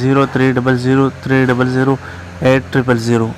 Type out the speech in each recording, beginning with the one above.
0300300800،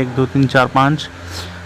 1 2 3 4 5،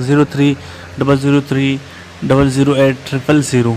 0300300800،